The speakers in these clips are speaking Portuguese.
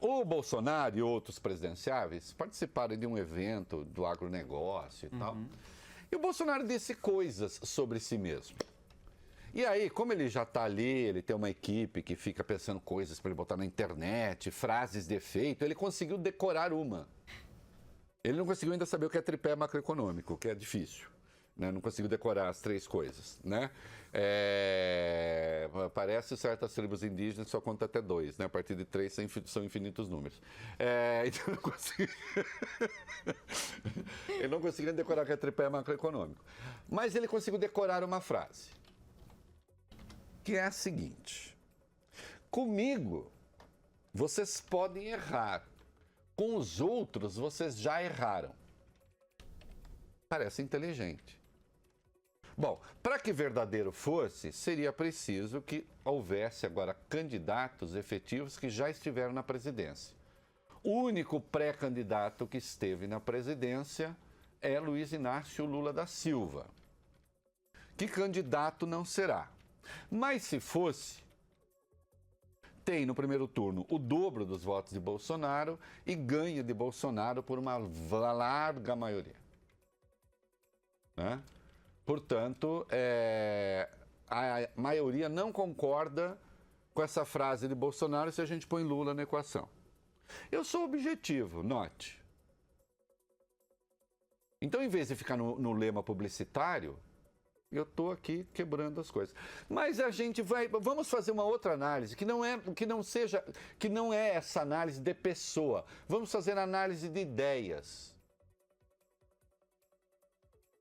O Bolsonaro e outros presidenciáveis participaram de um evento do agronegócio e tal. E o Bolsonaro disse coisas sobre si mesmo. E aí, como ele já está ali, ele tem uma equipe que fica pensando coisas para ele botar na internet, frases de efeito, ele conseguiu decorar uma. Ele não conseguiu ainda saber o que é tripé macroeconômico, que é difícil. Né? Não conseguiu decorar as três coisas. Né? Parece certas tribos indígenas só conta até 2. Né? A partir de 3 são infinitos números. Então não consegui... Ele não conseguiu decorar o que é tripé macroeconômico. Mas ele conseguiu decorar uma frase. Que é a seguinte: comigo vocês podem errar, com os outros vocês já erraram. Parece inteligente. Bom, para que verdadeiro fosse, seria preciso que houvesse agora candidatos efetivos que já estiveram na presidência. O único pré-candidato que esteve na presidência é Luiz Inácio Lula da Silva. Que candidato não será? Mas se fosse, tem no primeiro turno o dobro dos votos de Bolsonaro e ganha de Bolsonaro por uma larga maioria. Né? Portanto, a maioria não concorda com essa frase de Bolsonaro se a gente põe Lula na equação. Eu sou objetivo, note. Então, em vez de ficar no lema publicitário, eu estou aqui quebrando as coisas. Mas a gente vamos fazer uma outra análise, que não é essa análise de pessoa. Vamos fazer análise de ideias.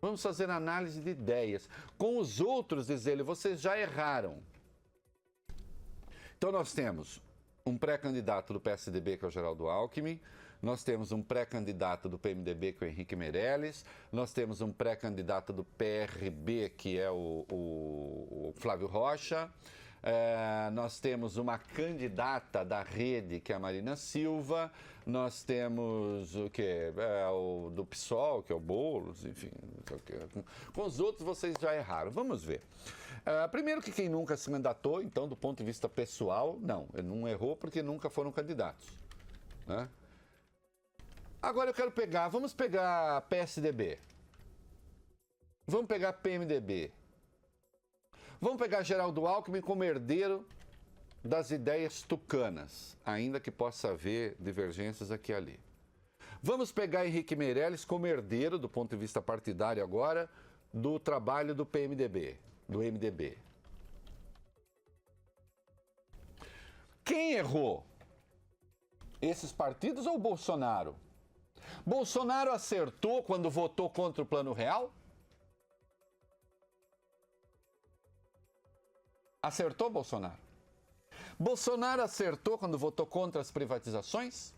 Vamos fazer análise de ideias. Com os outros, dizer ele, vocês já erraram. Então nós temos um pré-candidato do PSDB, que é o Geraldo Alckmin, nós temos um pré-candidato do PMDB, que é o Henrique Meirelles, nós temos um pré-candidato do PRB, que é o Flávio Rocha, nós temos uma candidata da Rede, que é a Marina Silva, nós temos o que? O do PSOL, que é o Boulos, enfim. Com os outros vocês já erraram. Vamos ver. Primeiro que quem nunca se candidatou, então, do ponto de vista pessoal, não. Ele não errou porque nunca foram candidatos. Né? Agora eu quero vamos pegar PSDB. Vamos pegar PMDB. Vamos pegar Geraldo Alckmin como herdeiro das ideias tucanas, ainda que possa haver divergências aqui e ali. Vamos pegar Henrique Meirelles como herdeiro, do ponto de vista partidário agora, do trabalho do PMDB, do MDB. Quem errou? Esses partidos ou o Bolsonaro? Bolsonaro acertou quando votou contra o Plano Real? Acertou, Bolsonaro? Bolsonaro acertou quando votou contra as privatizações?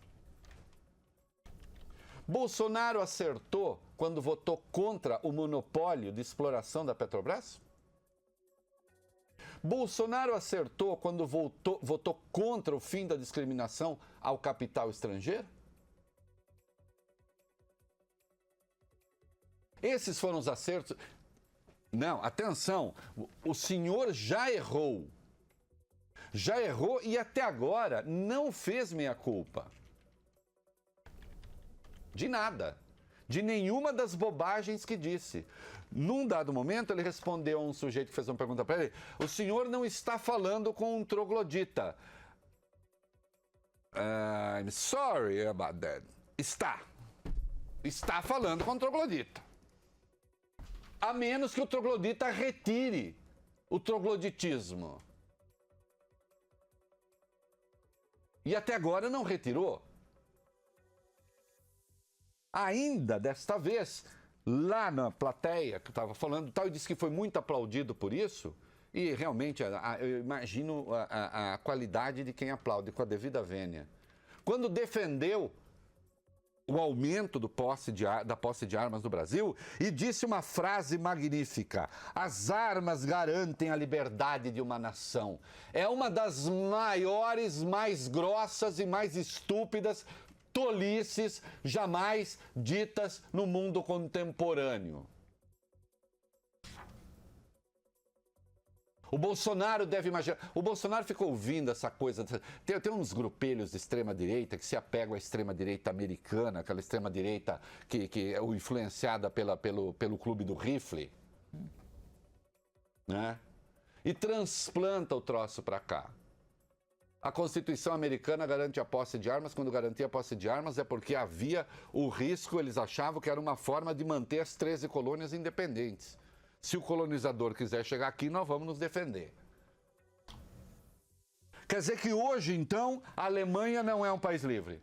Bolsonaro acertou quando votou contra o monopólio de exploração da Petrobras? Bolsonaro acertou quando votou contra o fim da discriminação ao capital estrangeiro? Esses foram os acertos. Não, atenção, o senhor já errou. Já errou e até agora não fez meia-culpa. De nada. De nenhuma das bobagens que disse. Num dado momento, ele respondeu a um sujeito que fez uma pergunta para ele: o senhor não está falando com um troglodita. I'm sorry about that. Está. Está falando com um troglodita. A menos que o troglodita retire o trogloditismo. E até agora não retirou. Ainda desta vez, lá na plateia que eu estava falando, tal, e disse que foi muito aplaudido por isso, e realmente eu imagino a qualidade de quem aplaude, com a devida vênia. Quando defendeu o aumento da posse de armas no Brasil e disse uma frase magnífica: as armas garantem a liberdade de uma nação. É uma das maiores, mais grossas e mais estúpidas tolices jamais ditas no mundo contemporâneo. O Bolsonaro deve imaginar. O Bolsonaro ficou ouvindo essa coisa. Tem uns grupelhos de extrema-direita que se apegam à extrema-direita americana, aquela extrema-direita que é influenciada pelo clube do rifle. Né? E transplanta o troço para cá. A Constituição americana garante a posse de armas. Quando garantia a posse de armas é porque havia o risco, eles achavam que era uma forma de manter as 13 colônias independentes. Se o colonizador quiser chegar aqui, nós vamos nos defender. Quer dizer que hoje, então, a Alemanha não é um país livre,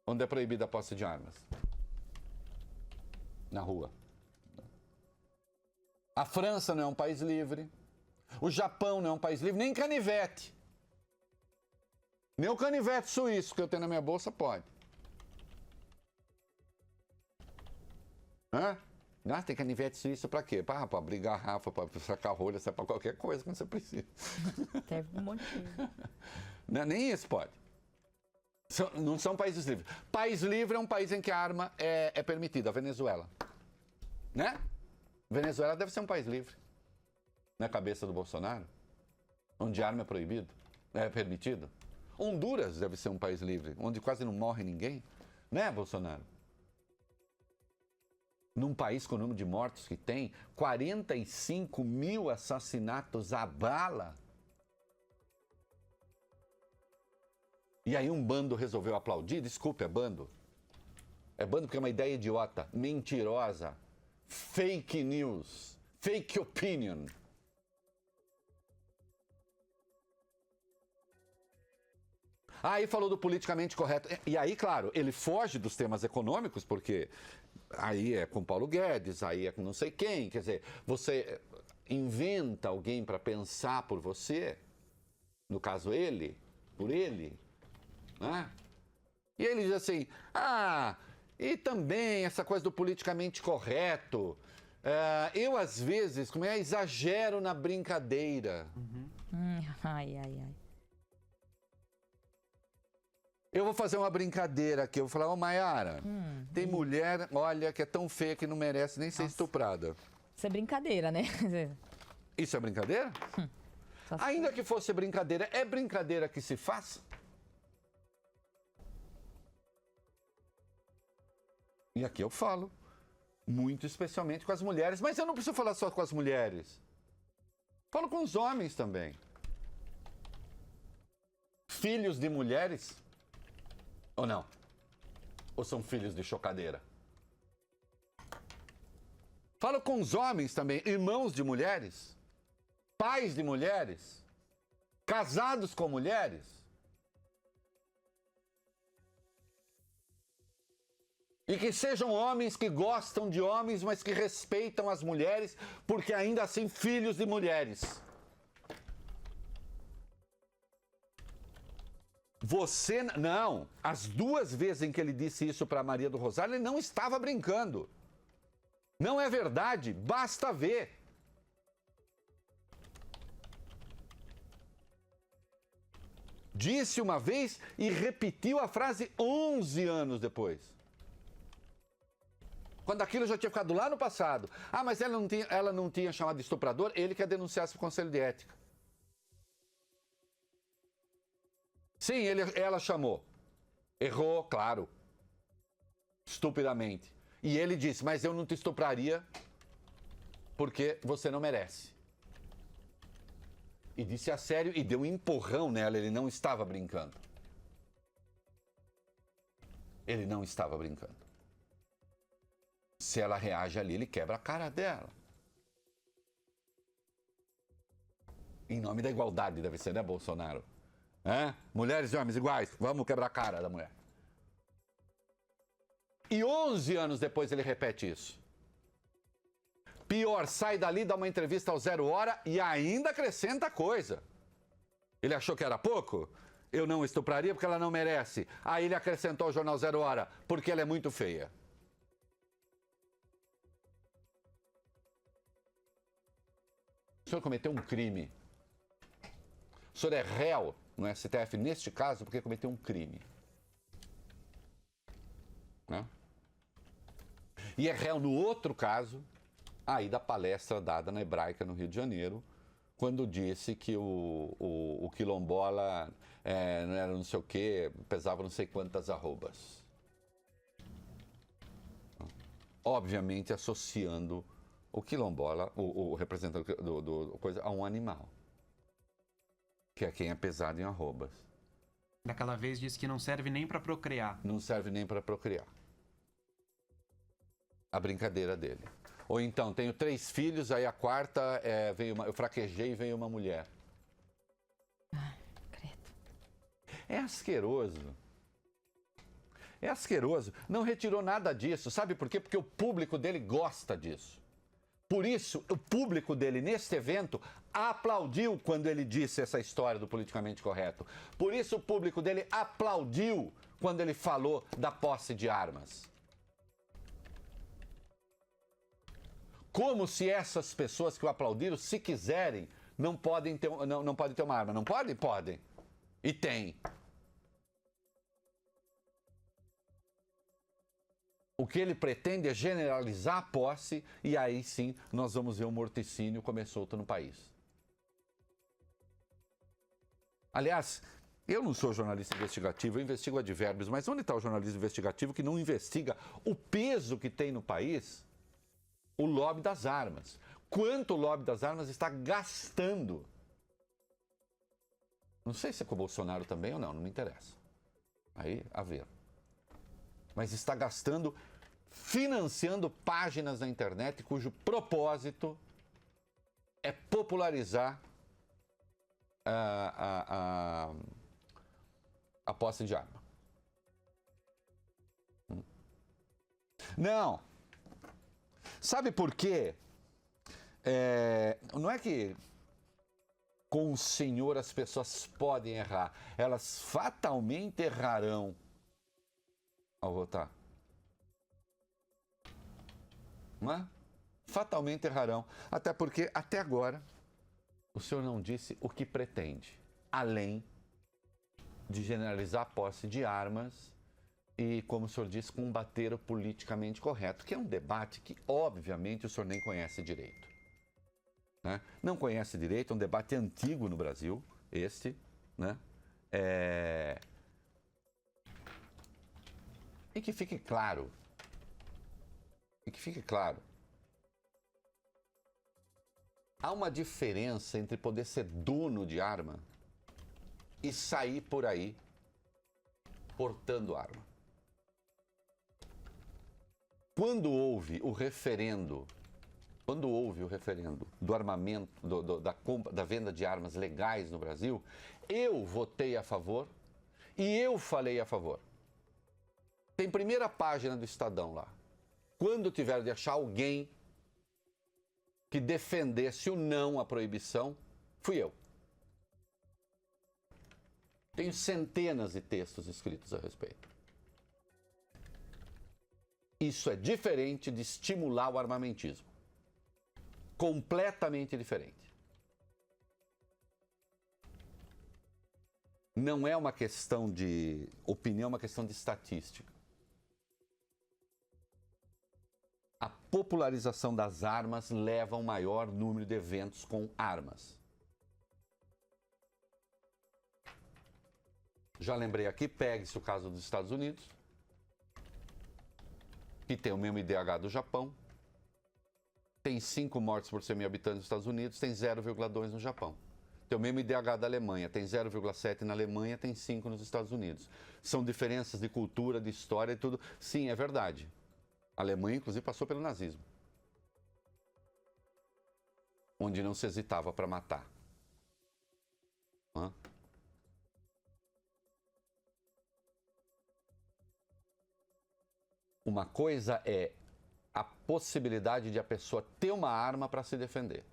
onde é proibida a posse de armas. Na rua. A França não é um país livre. O Japão não é um país livre, nem canivete. Nem o canivete suíço que eu tenho na minha bolsa pode. Hã? Ah, tem canivete suíço pra quê? Pra brigar Rafa, pra sacar rolha, pra qualquer coisa que você precisa. Teve um motivo. Nem isso pode. Não são países livres. País livre é um país em que a arma é permitida. A Venezuela. Né? Venezuela deve ser um país livre. Na cabeça do Bolsonaro. Onde a arma é proibido. É permitido. Honduras deve ser um país livre. Onde quase não morre ninguém. Né, Bolsonaro? Num país com o número de mortos que tem, 45 mil assassinatos à bala. E aí um bando resolveu aplaudir. Desculpe, é bando. É bando porque é uma ideia idiota, mentirosa, fake news, fake opinion. Aí falou do politicamente correto. E aí, claro, ele foge dos temas econômicos, porque aí é com Paulo Guedes, aí é com não sei quem. Quer dizer, você inventa alguém para pensar por você, no caso ele, por ele, né? E ele diz assim, e também essa coisa do politicamente correto, eu às vezes, exagero na brincadeira. Ai, ai, ai. Eu vou fazer uma brincadeira aqui. Eu vou falar, ô Maiara, tem mulher, olha, que é tão feia que não merece nem ser estuprada. Isso é brincadeira, né? Isso é brincadeira? Ainda que fosse brincadeira, é brincadeira que se faz? E aqui eu falo, muito especialmente com as mulheres, mas eu não preciso falar só com as mulheres. Falo com os homens também. Filhos de mulheres? Ou não? Ou são filhos de chocadeira? Falo com os homens também, irmãos de mulheres, pais de mulheres, casados com mulheres. E que sejam homens que gostam de homens, mas que respeitam as mulheres, porque ainda assim filhos de mulheres. Você, não, as duas vezes em que ele disse isso para Maria do Rosário, ele não estava brincando. Não é verdade, basta ver. Disse uma vez e repetiu a frase 11 anos depois. Quando aquilo já tinha ficado lá no passado. Mas ela não tinha chamado de estuprador, ele quer denunciar para o Conselho de Ética. Sim, ela chamou. Errou, claro. Estupidamente. E ele disse, mas eu não te estupraria porque você não merece. E disse a sério e deu um empurrão nela, ele não estava brincando. Ele não estava brincando. Se ela reage ali, ele quebra a cara dela. Em nome da igualdade, deve ser, né, Bolsonaro? Mulheres e homens iguais, vamos quebrar a cara da mulher. E 11 anos depois ele repete isso. Pior, sai dali, dá uma entrevista ao 0 Hora e ainda acrescenta coisa. Ele achou que era pouco? Eu não estupraria porque ela não merece. Aí ele acrescentou ao jornal 0 Hora, porque ela é muito feia. O senhor cometeu um crime. O senhor é réu no STF, neste caso, porque cometeu um crime. Né? E é réu no outro caso, aí da palestra dada na Hebraica no Rio de Janeiro, quando disse que o quilombola não era não sei o quê, pesava não sei quantas arrobas. Obviamente associando o quilombola, o representante do coisa, a um animal, que é quem é pesado em arrobas. Daquela vez disse que não serve nem para procriar. Não serve nem para procriar. A brincadeira dele. Ou então, tenho 3 filhos, aí a quarta, eu fraquejei e veio uma mulher. Credo. É asqueroso. É asqueroso. Não retirou nada disso. Sabe por quê? Porque o público dele gosta disso. Por isso, o público dele, neste evento, aplaudiu quando ele disse essa história do politicamente correto. Por isso, o público dele aplaudiu quando ele falou da posse de armas. Como se essas pessoas que o aplaudiram, se quiserem, não podem ter uma arma. Não podem? Podem. E tem. O que ele pretende é generalizar a posse e aí sim nós vamos ver o morticínio comer solto no país. Aliás, eu não sou jornalista investigativo, eu investigo advérbios, mas onde está o jornalismo investigativo que não investiga o peso que tem no país o lobby das armas? Quanto o lobby das armas está gastando? Não sei se é com o Bolsonaro também ou não, não me interessa. Aí, a ver. Mas está gastando, financiando páginas na internet cujo propósito é popularizar a posse de arma. Não. Sabe por quê? Não é que com o Senhor as pessoas podem errar, elas fatalmente errarão ao votar. Não é? Fatalmente errarão. Até porque, até agora, o senhor não disse o que pretende, além de generalizar a posse de armas e, como o senhor disse, combater o politicamente correto, que é um debate que, obviamente, o senhor nem conhece direito. Né? Não conhece direito, é um debate antigo no Brasil, né? E que fique claro, há uma diferença entre poder ser dono de arma e sair por aí portando arma. Quando houve o referendo do armamento, da venda de armas legais no Brasil, eu votei a favor e eu falei a favor. Tem primeira página do Estadão lá. Quando tiver de achar alguém que defendesse o não à proibição, fui eu. Tenho centenas de textos escritos a respeito. Isso é diferente de estimular o armamentismo. Completamente diferente. Não é uma questão de opinião, é uma questão de estatística. A popularização das armas leva a um maior número de eventos com armas. Já lembrei aqui, pegue-se o caso dos Estados Unidos, que tem o mesmo IDH do Japão, tem 5 mortes por 100 mil habitantes nos Estados Unidos, tem 0,2 no Japão. Tem o mesmo IDH da Alemanha, tem 0,7 na Alemanha, tem 5 nos Estados Unidos. São diferenças de cultura, de história e tudo. Sim, é verdade. A Alemanha, inclusive, passou pelo nazismo, onde não se hesitava para matar. Hã? Uma coisa é a possibilidade de a pessoa ter uma arma para se defender.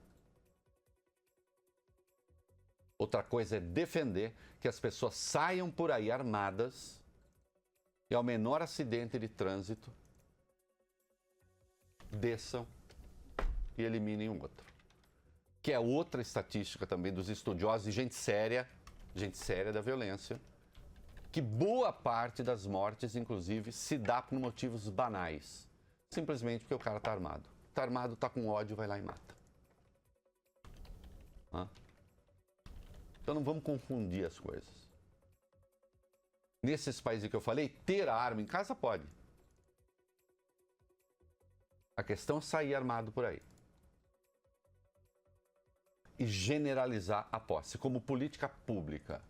Outra coisa é defender que as pessoas saiam por aí armadas e ao menor acidente de trânsito desçam e eliminem o outro. Que é outra estatística também dos estudiosos e gente séria da violência, que boa parte das mortes, inclusive, se dá por motivos banais. Simplesmente porque o cara está armado. tá armado, tá com ódio, vai lá e mata. Hã? Então não vamos confundir as coisas. Nesses países que eu falei, ter a arma em casa pode. A questão é sair armado por aí. E generalizar a posse como política pública.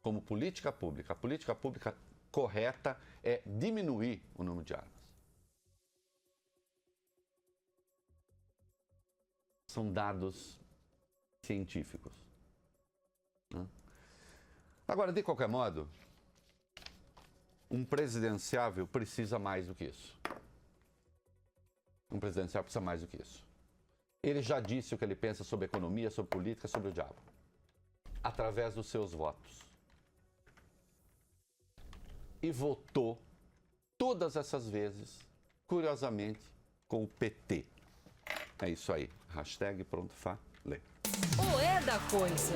Como política pública. A política pública correta é diminuir o número de armas. São dados científicos. Né? Agora, de qualquer modo, um presidenciável precisa mais do que isso. Um presidenciável precisa mais do que isso. Ele já disse o que ele pensa sobre economia, sobre política, sobre o diabo. Através dos seus votos. E votou todas essas vezes, curiosamente, com o PT. É isso aí. Hashtag pronto, lê. O É da Coisa,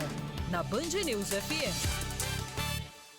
na Band News FM.